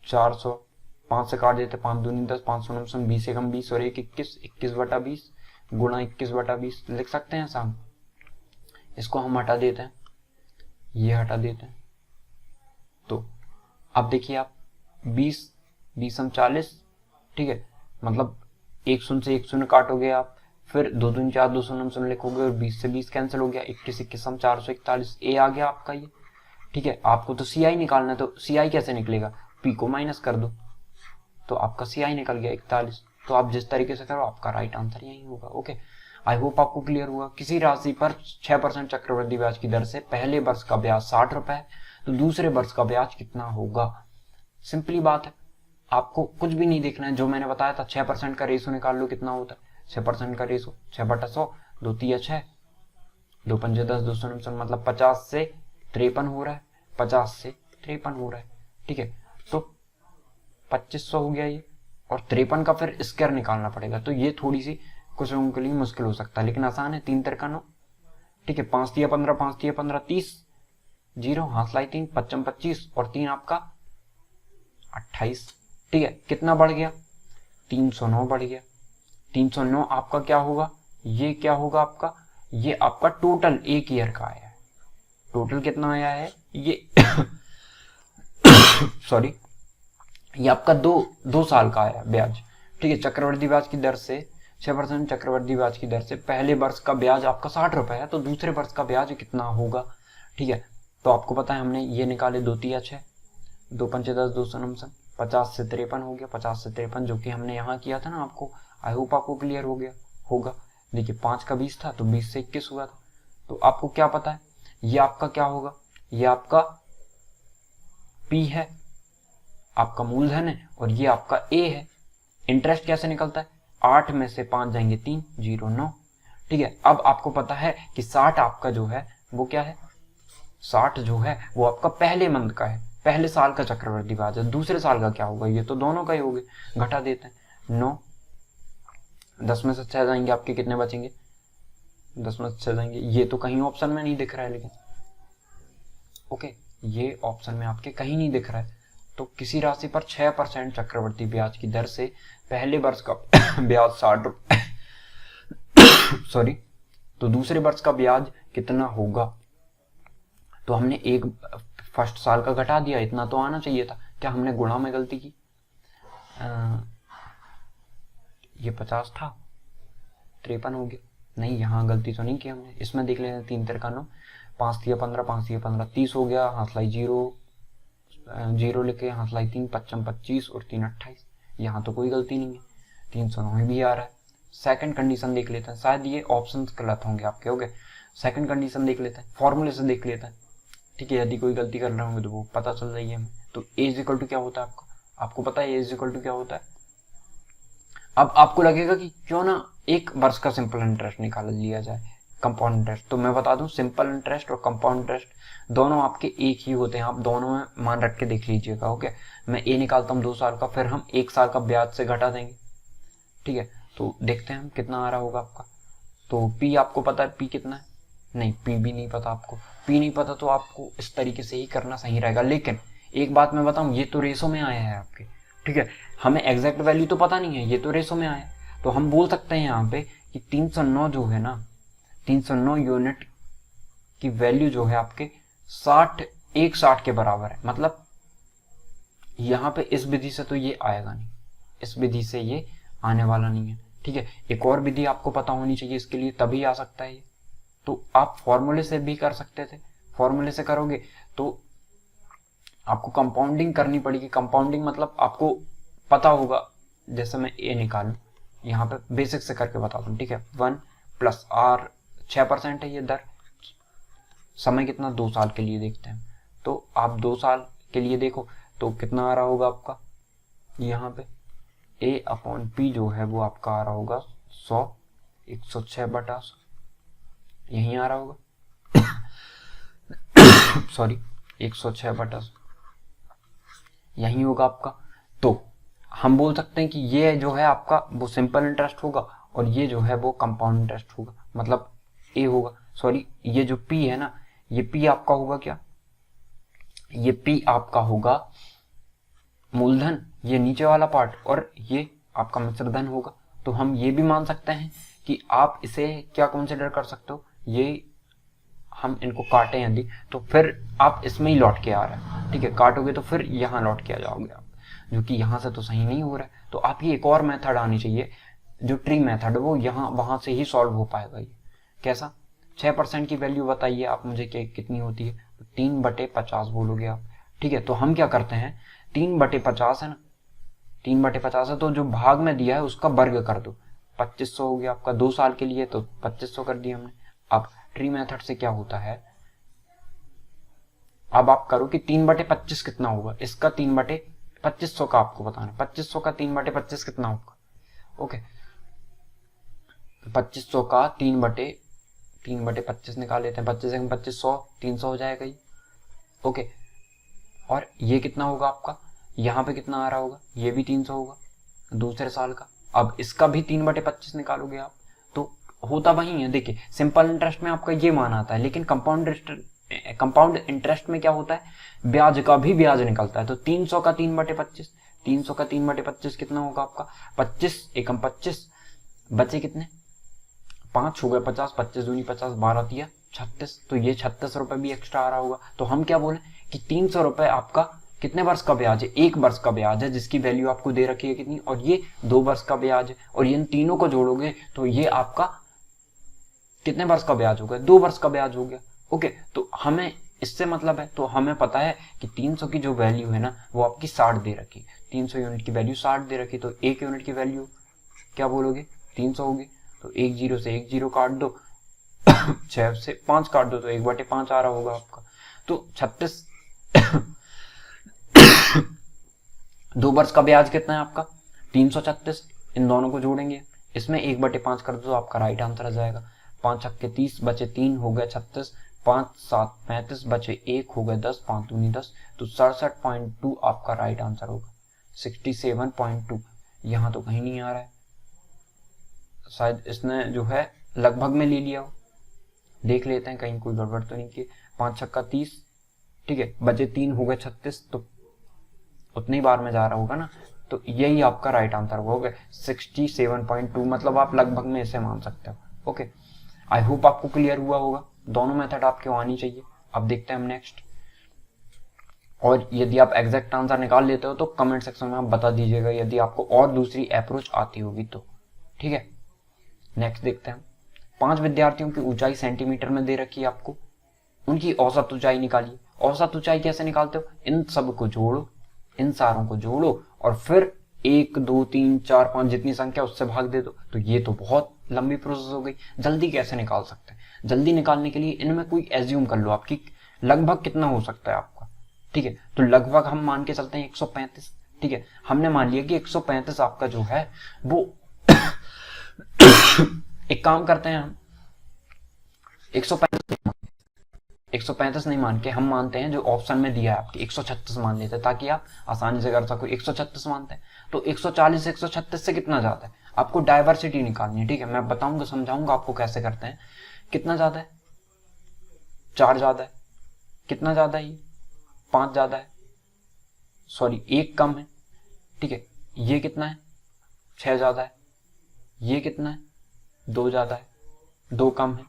400, 5 से काट देते 5 दूनी 10, 500 20 से कम 20 और 1 21, 21 बटा 20 गुणा 21 बटा 20 लिख सकते हैं साहब। इसको हम हटा देते हैं, ये हटा देते हैं। तो अब देखिए आप 20 20 40, ठीक है, मतलब 1 शून्य से 1 शून्य काटोगे आप, फिर 2 दूनी 4 2 शून्य लिखोगे और 20 से 20 कैंसिल हो गया, 21 21 441, ए आ गया आपका ये। ठीक है, आपको तो सी आई निकालना है, तो सी आई कैसे निकलेगा, पी को माइनस कर दो तो आपका सी आई निकल गया 41। तो आप जिस तरीके से करो आपका राइट आंसर यही होगा। ओके, आई होप आपको क्लियर हुआ। किसी राशि पर 6% चक्रवृद्धि ब्याज की दर से पहले वर्ष का ब्याज 60 रुपए है तो दूसरे वर्ष का ब्याज कितना होगा। सिंपली बात है, आपको कुछ भी नहीं देखना है, जो मैंने बताया था 6% का रेशो निकाल लो कितना होता है। 6% का रेशो 6 बटा 100, 2 तिया 6, 2 पंजे 10, 200 मतलब 50 से 53 हो रहा है, 50 से 53 हो रहा है। ठीक है, तो 2500 हो गया ये, और 53 का फिर स्क्वायर निकालना पड़ेगा। तो ये थोड़ी सी कुछ लोगों के लिए मुश्किल हो सकता है, लेकिन आसान है। 3 तिरका 9, ठीक है, 5 तिया 15, 5 तिया 15 30, 0 हाथ लाई 3, 55 25 और 3 आपका 28। ठीक है, कितना बढ़ गया 309 बढ़ गया। 309 आपका क्या होगा, ये क्या होगा आपका, ये आपका टोटल एक ईयर का आया है। टोटल कितना आया है ये सॉरी, ये आपका दो साल का आया ब्याज। ठीक है, चक्रवृद्धि ब्याज की दर से 6% चक्रवृद्धि ब्याज की दर से पहले वर्ष का ब्याज आपका 60 रुपए है तो दूसरे वर्ष का ब्याज कितना होगा। ठीक है, तो आपको पता है हमने ये निकाले 2 तिया 6, 2 पंचे 10, 200 50 से 53 हो गया, 50 से 53 जो कि हमने यहाँ किया था ना आपको। आई होप आपको क्लियर हो गया होगा। देखिए 5 का 20 था तो 20 से 21 हुआ था। तो आपको क्या पता है, ये आपका क्या होगा, ये आपका पी है, आपका मूलधन है, और ये आपका ए है। इंटरेस्ट कैसे निकलता है, 8 में से 5 जाएंगे 3, 0 9। ठीक है, अब आपको पता है कि 60 आपका जो है वो क्या है, 60 जो है वो आपका पहले मंथ का है, पहले साल का चक्रवृद्धि ब्याज है। दूसरे साल का क्या होगा, ये तो दोनों का ही हो गया, घटा देते हैं 9, 10 में से 6 जाएंगे आपके, कितने बचेंगे 10 में से 6 जाएंगे। ये तो कहीं ऑप्शन में नहीं दिख रहा है, लेकिन ओके ये ऑप्शन में आपके कहीं नहीं दिख रहा है। तो किसी राशि पर 6% चक्रवृद्धि ब्याज की दर से पहले वर्ष का ब्याज 60 रुपए सॉरी, तो दूसरे वर्ष का ब्याज कितना होगा। तो हमने एक फर्स्ट साल का घटा दिया, इतना तो आना चाहिए था। क्या हमने गुणा में गलती की, ये 50 था 53 हो गया, नहीं यहाँ गलती तो नहीं की हमने। इसमें देख लेते हैं 3 तिरका 9, 5 तिया 15, 5 तिया 15 30 हो गया, हाथ लाई 0 लिखे, हाथ लाई 3, 55 25 और 3 28। यहाँ तो कोई गलती नहीं है, 309 भी आ रहा है। सेकंड कंडीशन देख लेते हैं, शायद ये ऑप्शन गलत होंगे आपके। हो गए, सेकंड कंडीशन देख लेते हैं, फॉर्मूले से देख लेते हैं। ठीक है, यदि कोई गलती कर रहे होंगे तो वो पता चल जाएगी हमें। तो ए इज इक्वल टू क्या होता है आपको पता है ए इज इक्वल टू क्या होता है। अब आपको लगेगा कि क्यों ना एक वर्ष का सिंपल इंटरेस्ट निकाल लिया जाए, कंपाउंड इंटरेस्ट। तो मैं बता दूं, सिंपल इंटरेस्ट और कंपाउंड इंटरेस्ट दोनों आपके एक ही होते हैं, आप दोनों में मान रख के देख लीजिएगा। ओके, मैं ए निकालता हूँ 2 साल का, फिर हम 1 साल का ब्याज से घटा देंगे। ठीक है, तो देखते हैं हम कितना आ रहा होगा आपका। तो पी आपको पता है, पी कितना है, नहीं पी भी नहीं पता आपको। पी नहीं पता तो आपको इस तरीके से ही करना सही रहेगा। लेकिन एक बात मैं बताऊं, ये तो रेशो में आया है आपके। ठीक है, हमें एग्जैक्ट वैल्यू तो पता नहीं है, ये तो रेशो में आया है। तो हम बोल सकते हैं यहाँ पे कि 309 जो है ना, 309 यूनिट की वैल्यू जो है आपके 160 के बराबर है। मतलब यहाँ पे इस विधि से तो ये आएगा नहीं, इस विधि से ये आने वाला नहीं है। ठीक है, एक और विधि आपको पता होनी चाहिए इसके लिए, तभी आ सकता है ये। तो आप फॉर्मूले से भी कर सकते थे, फॉर्मूले से करोगे तो आपको कंपाउंडिंग करनी पड़ेगी। कंपाउंडिंग मतलब आपको पता होगा, जैसे मैं ए निकालूं, यहाँ पे बेसिक से करके बता दूं। ठीक है, 1 प्लस आर 6% है ये दर, समय कितना 2 साल के लिए देखते हैं। तो आप 2 साल के लिए देखो तो कितना आ रहा होगा आपका, यहाँ पे ए अपॉन पी जो है वो आपका आ रहा होगा 100, 106 बटा 100, यहीं आ रहा होगा सॉरी 106 बटा 100 यहीं होगा आपका। तो हम बोल सकते हैं कि ये जो है आपका वो सिंपल इंटरेस्ट होगा और ये जो है वो कंपाउंड इंटरेस्ट होगा, मतलब ए होगा। सॉरी ये जो p है ना, ये p आपका होगा क्या, ये p आपका होगा मूलधन, ये नीचे वाला पार्ट, और ये आपका मिश्रधन होगा। तो हम ये भी मान सकते हैं कि आप इसे क्या कंसिडर कर सकते हो, ये हम इनको काटे यदि तो फिर आप इसमें ही लौट के आ रहे हैं, ठीक है, काटोगे तो फिर यहाँ लौट के आ जाओगे आप, जो कि यहाँ से तो सही नहीं हो रहा है। तो आपकी एक और मेथड आनी चाहिए, जो ट्री मेथड, वो यहाँ वहां से ही सॉल्व हो पाएगा। ये कैसा, 6% की वैल्यू बताइए आप मुझे कितनी होती है, तो 3/50 बोलोगे आप, ठीक है। तो हम क्या करते हैं, 3/50 है ना, 3/50 है, तो जो भाग में दिया है उसका वर्ग कर दो, 2500 हो गया आपका, 2 साल के लिए तो 2500 कर दिया हमने। अब ट्री मेथड से क्या होता है, अब आप करो कि 3/25 कितना होगा, इसका 3/2500 का आपको बताना, 2500 का 3/25 कितना होगा, ओके। 2500 का 3/25 निकाल लेते हैं, 25 में 2500, 300 हो जाएगा ये, ओके। और ये कितना होगा आपका, यहाँ पे कितना आ रहा होगा, ये भी 300 होगा दूसरे साल का। अब इसका भी 3/25 निकालोगे आप, तो होता वही है। देखिए सिंपल इंटरेस्ट में आपका ये मान आता है, लेकिन कंपाउंड इंटरेस्ट में क्या होता है, ब्याज का भी ब्याज निकलता है। तो 300 का 3/25, 300 का 3/25 कितना होगा आपका, 25 एकम 25, बचे कितने 5 हो गए 50, 25 दूनी 50, 12 दिया 36, तो ये 36 रुपए भी एक्स्ट्रा आ रहा होगा। तो हम क्या बोले कि 300 रुपए आपका कितने वर्ष का ब्याज है, 1 वर्ष का ब्याज है, जिसकी वैल्यू आपको दे रखी है कितनी, और ये 2 वर्ष का ब्याज है, और इन तीनों को जोड़ोगे तो ये आपका कितने वर्ष का ब्याज हो गया, 2 वर्ष का ब्याज हो गया, ओके। तो हमें इससे मतलब है, तो हमें पता है कि 300 की जो वैल्यू है ना वो आपकी 60 दे रखी, 300 यूनिट की वैल्यू 60 दे रखी, तो 1 यूनिट की वैल्यू क्या बोलोगे 300 होगी। तो 1 0 से 1 0 काट दो 6 से 5 काट दो, तो 1/5 आ रहा होगा आपका। तो 36 2 वर्ष का ब्याज कितना है आपका 336, इन दोनों को जोड़ेंगे, इसमें 1/5 कर दो तो आपका राइट आंसर आ जाएगा। 5 छक्के 30, बचे 3 हो गए 36, 5 7 35, बचे 1 हो गए 10, 5 दूनी 10, तो 67.2 आपका राइट आंसर होगा। 67.2 यहाँ तो कहीं नहीं आ रहा है, शायद इसने जो है लगभग में ले लिया हो, देख लेते हैं कहीं कोई गड़बड़ तो नहीं की। 5 छक्का 30, ठीक है, बचे 3 हो गए 36, तो उतनी बार में जा रहा होगा ना, तो यही आपका राइट आंसर होगा 67.2, मतलब आप लगभग में इसे मान सकते हो, ओके। आई होप आपको क्लियर हुआ होगा, दोनों मेथड आपके आनी चाहिए। अब देखते हैं हम नेक्स्ट, और यदि आप एग्जैक्ट आंसर निकाल लेते हो तो कमेंट सेक्शन में आप बता दीजिएगा, यदि आपको और दूसरी अप्रोच आती होगी तो, ठीक है। नेक्स्ट देखते हैं, 5 विद्यार्थियों की ऊंचाई सेंटीमीटर में दे रखी है आपको, उनकी औसत ऊंचाई निकालिए। औसत ऊंचाई कैसे निकालते हो, इन सब को जोड़ो, इन सारों को जोड़ो, और फिर 1 2 3 4 5 जितनी संख्या उससे भाग दे दो। तो ये तो बहुत लंबी प्रोसेस हो गई, जल्दी कैसे निकाल सकते हैं। जल्दी निकालने के लिए इनमें कोई एज्यूम कर लो आपकी लगभग कितना हो सकता है आपका, ठीक है। तो लगभग हम मान के चलते हैं 135, ठीक है। हमने मान लिया कि 135 आपका जो है वो एक काम करते हैं, हम 135 नहीं मान के हम मानते हैं जो ऑप्शन में दिया है आपके 136 मान लेते हैं, ताकि आप आसानी से कर सको। 136 मानते हैं, तो 140 से 136 से कितना ज्यादा है, आपको डाइवर्सिटी निकालनी है, ठीक है। मैं बताऊंगा, समझाऊंगा आपको कैसे करते हैं। कितना ज्यादा है, 4 ज्यादा है, कितना ज्यादा है, 5 ज्यादा है, सॉरी 1 कम है, ठीक है। ये कितना है, 6 ज्यादा है, ये कितना है, 2 ज्यादा है, 2 कम है,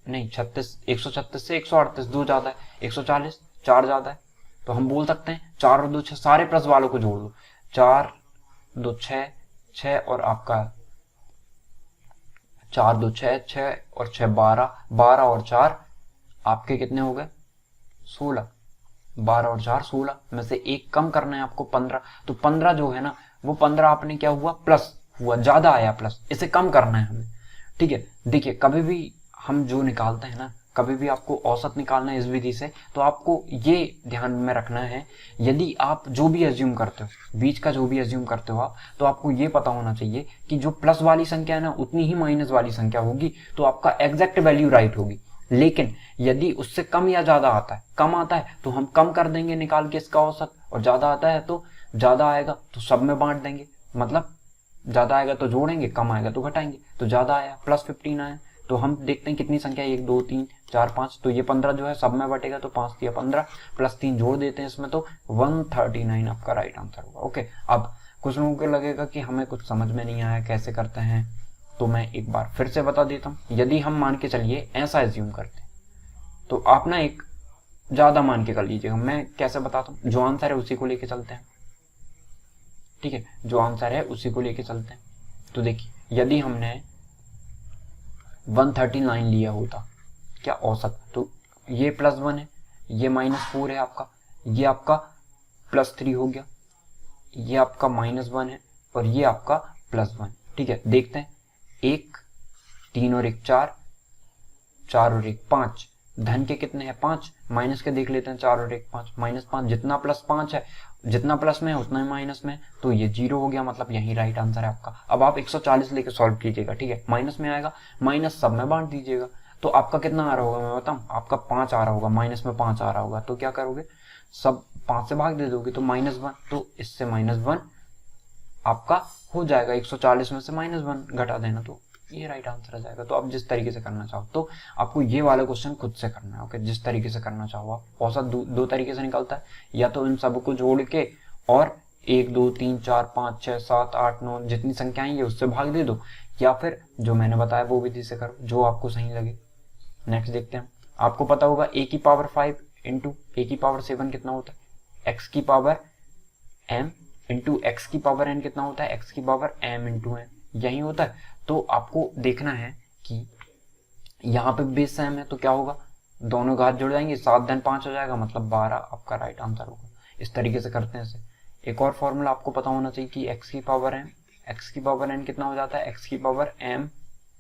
नहीं 136 से 138 2 ज्यादा है, 140 4 ज्यादा है। तो हम बोल सकते हैं 4 और 2 6, सारे प्लस वालों को जोड़ दो, 4 2 6 6, और आपका 4 2 6 6 और 6 12, 12 और 4 आपके कितने हो गए 16, 12 और 4 16, में से 1 कम करना है आपको 15। तो 15 जो है ना वो 15 आपने क्या हुआ प्लस हुआ, ज्यादा आया प्लस, इसे कम करना है हमें, ठीक है। देखिए कभी भी हम जो निकालते हैं ना, कभी भी आपको औसत निकालना है इस विधि से, तो आपको ये ध्यान में रखना है, यदि आप जो भी एज्यूम करते हो, बीच का जो भी एज्यूम करते हो आप, तो आपको ये पता होना चाहिए कि जो प्लस वाली संख्या है ना उतनी ही माइनस वाली संख्या होगी, तो आपका एग्जैक्ट वैल्यू राइट होगी। लेकिन यदि उससे कम या ज्यादा आता है, कम आता है तो हम कम कर देंगे निकाल के इसका औसत, और ज्यादा आता है तो ज्यादा आएगा तो सब में बांट देंगे, मतलब ज्यादा आएगा तो जोड़ेंगे, कम आएगा तो घटाएंगे। तो ज्यादा आया +15 आया, तो हम देखते हैं कितनी संख्या 1 2 3 4 5, तो ये 15 जो है सब में बटेगा, तो 5 दिया 15 प्लस 3 जोड़ देते हैं इसमें, तो 139 आपका राइट आंसर होगा। ओके, अब कुछ लोगों को लगेगा कि हमें कुछ समझ में नहीं आया कैसे करते हैं, तो मैं एक बार फिर से बता देता हूँ। यदि हम मान के चलिए ऐसा एज्यूम करते हैं, तो आप ना एक ज्यादा मान के कर लीजिएगा। मैं कैसे बताता हूँ, जो आंसर है उसी को लेके चलते हैं, ठीक है, जो आंसर है उसी को लेके चलते हैं। तो देखिए यदि हमने 139 लिया होता क्या औसत, तो ये +1 है, ये -4 है आपका, ये आपका +3 हो गया, ये आपका -1 है और ये आपका +1, ठीक है। देखते हैं, 1 3 और 1 4, 4 और 1 5, धन के कितने हैं 5, माइनस के देख लेते हैं, 4 और 1 5, -5, जितना +5 है, जितना प्लस में है उतना ही माइनस में, तो ये 0 हो गया, मतलब यही राइट आंसर है आपका। अब आप 140 लेके सॉल्व कीजिएगा, ठीक है, माइनस में आएगा, माइनस सब में बांट दीजिएगा, तो आपका कितना आ रहा होगा मैं बताऊं, आपका 5 आ रहा होगा, माइनस में 5 आ रहा होगा, तो क्या करोगे, सब 5 से भाग दे दोगे, तो -1, तो इससे -1 आपका हो जाएगा, 140 में से -1 घटा देना, तो ये राइट आंसर आ जाएगा। तो आप जिस तरीके से करना चाहो, तो आपको ये वाला क्वेश्चन खुद से करना है, ओके, जिस तरीके से करना चाहो आप। औसत दो तरीके से निकलता है, या तो इन सबको जोड़ के और 1 2 3 4 5 6 7 8 9 जितनी संख्याएं ये उससे भाग दे दो, या फिर जो मैंने बताया वो विधि से करो, जो आपको सही लगे। नेक्स्ट देखते हैं, आपको पता होगा a⁵ इंटू a⁵7 कितना होता है, x⁵m इंटू x⁵n कितना होता है, x⁵m इंटू n, यही होता है। तो आपको देखना है कि यहाँ पे बेस सेम है, तो क्या होगा, दोनों घात जुड़ जाएंगे, 7 धन 5 हो जाएगा, मतलब 12 आपका राइट आंसर होगा। इस तरीके से करते हैं इसे। एक और फॉर्मूला आपको पता होना चाहिए कि x⁵n कितना हो जाता है, x⁵m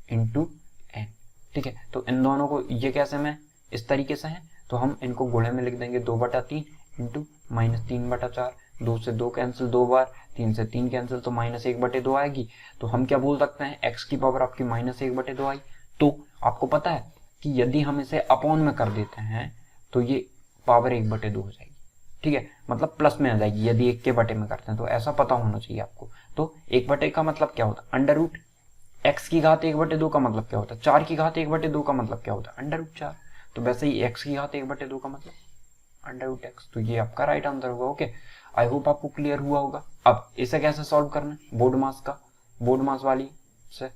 इंटू n, ठीक है। तो इन दोनों को ये कैसे में इस तरीके से है, तो हम इनको गुणे में लिख देंगे, 2/3 इंटू -3/4, 2 से 2 कैंसिल 2 बार, 3 से 3 कैंसिल, तो -1/2 आएगी। तो हम क्या बोल सकते हैं, x की पावर आपकी -1/2 आई। तो आपको पता है कि यदि हम इसे अपॉन में कर देते हैं तो ये पावर 1/2 हो जाएगी, ठीक है, मतलब प्लस में आ जाएगी यदि 1 के बटे में करते हैं, तो ऐसा पता होना चाहिए आपको। तो 1/2 का मतलब क्या होता है, अंडर रूट, x की घात 1/2 का मतलब क्या होता है, 4 की घात 1/2 का मतलब क्या होता है, अंडर रूट 4। तो वैसे ही x की घात 1/2 का मतलब अंडर रूट x, तो ये आपका राइट आंसर होगा। ओके, आई होप आपको क्लियर हुआ होगा। अब इसे कैसे सॉल्व करना है, बोर्ड मास वाली से,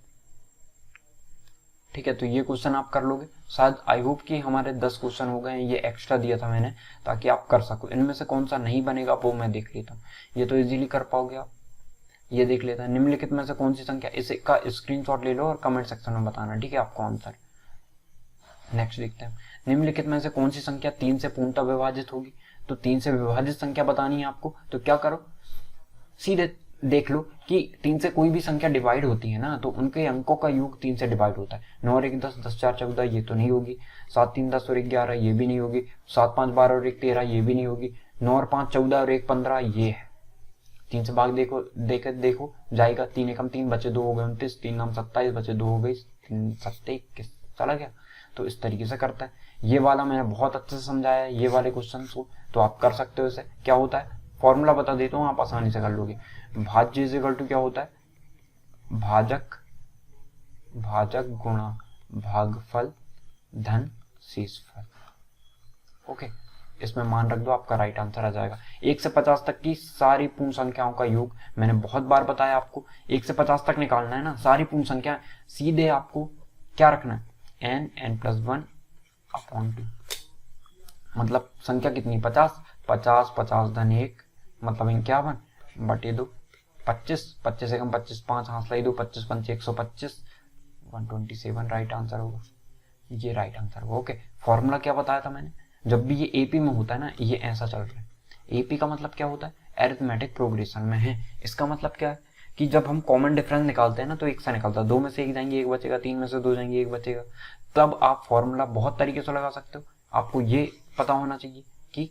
ठीक है। तो ये क्वेश्चन आप कर लोगे शायद, आई होप कि हमारे 10 क्वेश्चन हो गए हैं, ये एक्स्ट्रा दिया था मैंने ताकि आप कर सको। इनमें से कौन सा नहीं बनेगा वो मैं देख लेता हूँ, ये तो इजीली कर पाओगे आप। ये देख लेते हैं, निम्नलिखित में से कौन सी संख्या, इसका स्क्रीनशॉट ले लो और कमेंट सेक्शन में बताना, ठीक है, आपको आंसर। नेक्स्ट देखते हैं, निम्नलिखित में से कौन सी संख्या 3 से पूर्णतः विभाजित होगी। तो 3 से विभाजित संख्या बतानी है आपको, तो क्या करो, सीधे देख लो कि 3 से कोई भी संख्या डिवाइड होती है ना, तो उनके अंकों का योग 3 से डिवाइड होता है। 9 और 1 10, 10 4 14, ये तो नहीं होगी। 7 3 10 और 1 11, ये भी नहीं होगी। 7 5 12 और 1 13, ये भी नहीं होगी। 9 और 5 14 और 1 15, ये है। 3 से भाग देखो जाएगा, 3 एकम 3 बचे 2 हो गए 29, 3 नाम 27 बचे 2 हो गई 3 7 21, चला गया। तो इस तरीके से करता है। ये वाला मैंने बहुत अच्छे से समझाया है, ये वाले क्वेश्चन को, तो आप कर सकते हो इसे। क्या होता है, फॉर्मूला बता देता हूँ, आप आसानी से कर लोगे। भाज्य इज इक्वल टू क्या होता है, भाजक गुणा भागफल धन शेषफल। ओके, इसमें मान रख दो, आपका राइट आंसर आ जाएगा। 1 से 50 तक की सारी पूर्ण संख्याओं का योग, मैंने बहुत बार बताया आपको, 1 से 50 तक निकालना है ना सारी पूर्ण संख्या, सीधे आपको क्या रखना है, n+1 अपॉन 2, मतलब संख्या कितनी 50, 50 धन 1 मतलब 51/2, 25 एकम 25, 5 हाथ लाई 2, 25 पंचे 125, 127 राइट आंसर होगा। ये राइट आंसर होगा। ओके, फॉर्मूला क्या बताया था मैंने, जब भी ये एपी में होता है ना, ये ऐसा चल रहा है। एपी का मतलब क्या होता है, अरिथमेटिक प्रोग्रेशन में है। इसका मतलब क्या है कि जब हम कॉमन डिफरेंस निकालते हैं ना, तो 1 से निकलता है, 2 में से 1 जाएंगे 1 बचेगा, 3 में से 2 जाएंगे 1 बचेगा। तब आप फॉर्मूला बहुत तरीके से लगा सकते हो। आपको ये पता होना चाहिए कि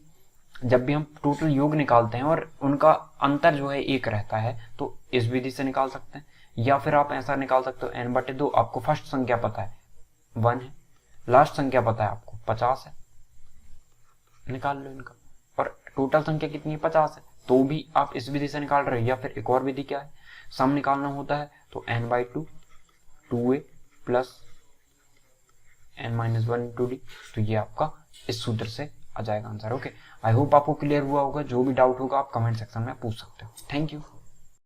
जब भी हम टोटल योग निकालते हैं और उनका अंतर जो है 1 रहता है, तो इस विधि से निकाल सकते हैं, या फिर आप ऐसा निकाल सकते हो n/2। आपको फर्स्ट संख्या पता है 1 है, लास्ट संख्या पता है आपको 50 है, निकाल लो इनका, और टोटल संख्या कितनी है 50 है, तो भी आप इस विधि से निकाल रहे हो। या फिर एक और विधि क्या है, सम निकालना होता है, तो n/2 2a plus n-1 into D, तो ये आपका इस सूत्र से आ जाएगा आंसर। ओके, आई होप आपको क्लियर हुआ होगा। जो भी डाउट होगा आप कमेंट सेक्शन में पूछ सकते हो। Thank you.